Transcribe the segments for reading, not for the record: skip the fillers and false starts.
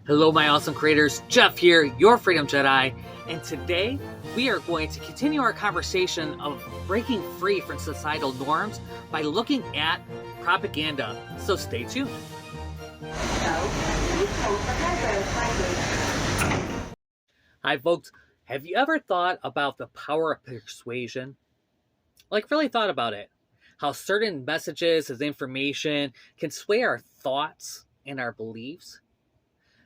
Hello, my awesome creators. Jeff here, your Freedom Jedi, and today we are going to continue our conversation of breaking free from societal norms by looking at propaganda. So stay tuned. Hi, folks. Have you ever thought about the power of persuasion? Really thought about it. How certain messages as information can sway our thoughts and our beliefs?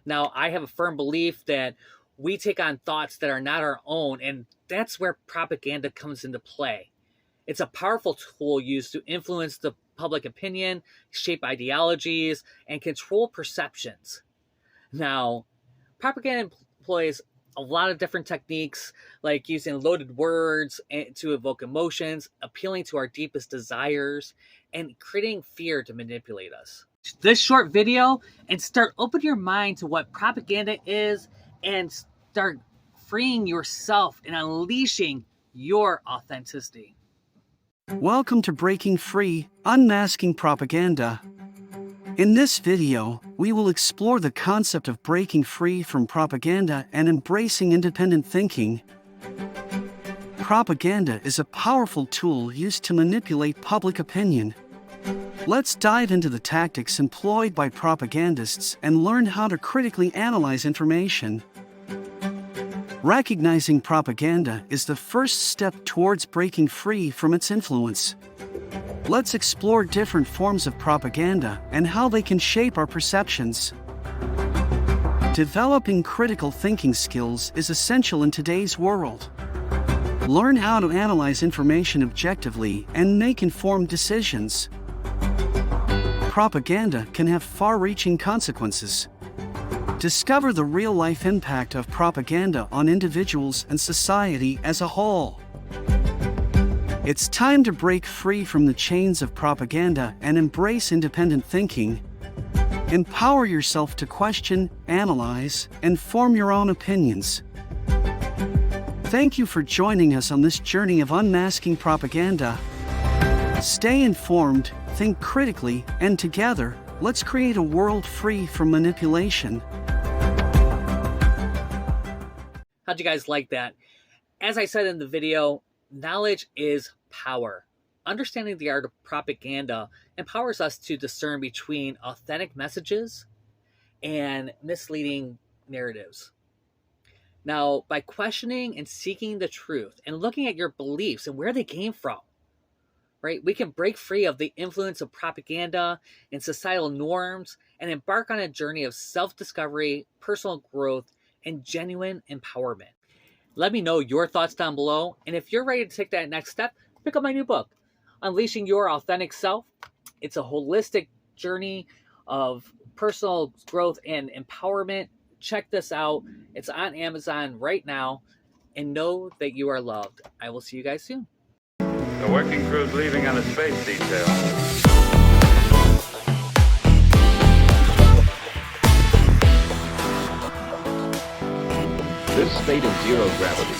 Now, I have a firm belief that we take on thoughts that are not our own, and that's where propaganda comes into play. It's a powerful tool used to influence the public opinion, shape ideologies, and control perceptions. Now, propaganda employs a lot of different techniques, like using loaded words to evoke emotions, appealing to our deepest desires, and creating fear to manipulate us. This short video and start opening your mind to what propaganda is and start freeing yourself and unleashing your authenticity. Welcome to Breaking Free, Unmasking Propaganda. In this video, we will explore the concept of breaking free from propaganda and embracing independent thinking. Propaganda is a powerful tool used to manipulate public opinion. Let's dive into the tactics employed by propagandists and learn how to critically analyze information. Recognizing propaganda is the first step towards breaking free from its influence. Let's explore different forms of propaganda and how they can shape our perceptions. Developing critical thinking skills is essential in today's world. Learn how to analyze information objectively and make informed decisions. Propaganda can have far-reaching consequences. Discover the real-life impact of propaganda on individuals and society as a whole. It's time to break free from the chains of propaganda and embrace independent thinking. Empower yourself to question, analyze, and form your own opinions. Thank you for joining us on this journey of unmasking propaganda. Stay informed, think critically, and together, let's create a world free from manipulation. How'd you guys like that? As I said in the video, knowledge is power. Understanding the art of propaganda empowers us to discern between authentic messages and misleading narratives. Now, by questioning and seeking the truth and looking at your beliefs and where they came from, right, we can break free of the influence of propaganda and societal norms and embark on a journey of self-discovery, personal growth, and genuine empowerment. Let me know your thoughts down below, and if you're ready to take that next step, pick up my new book, Unleashing Your Authentic Self. It's a holistic journey of personal growth and empowerment. Check this out. It's on Amazon right now, and know that you are loved. I will see you guys soon. The working crew's leaving on a space detail. This state of zero gravity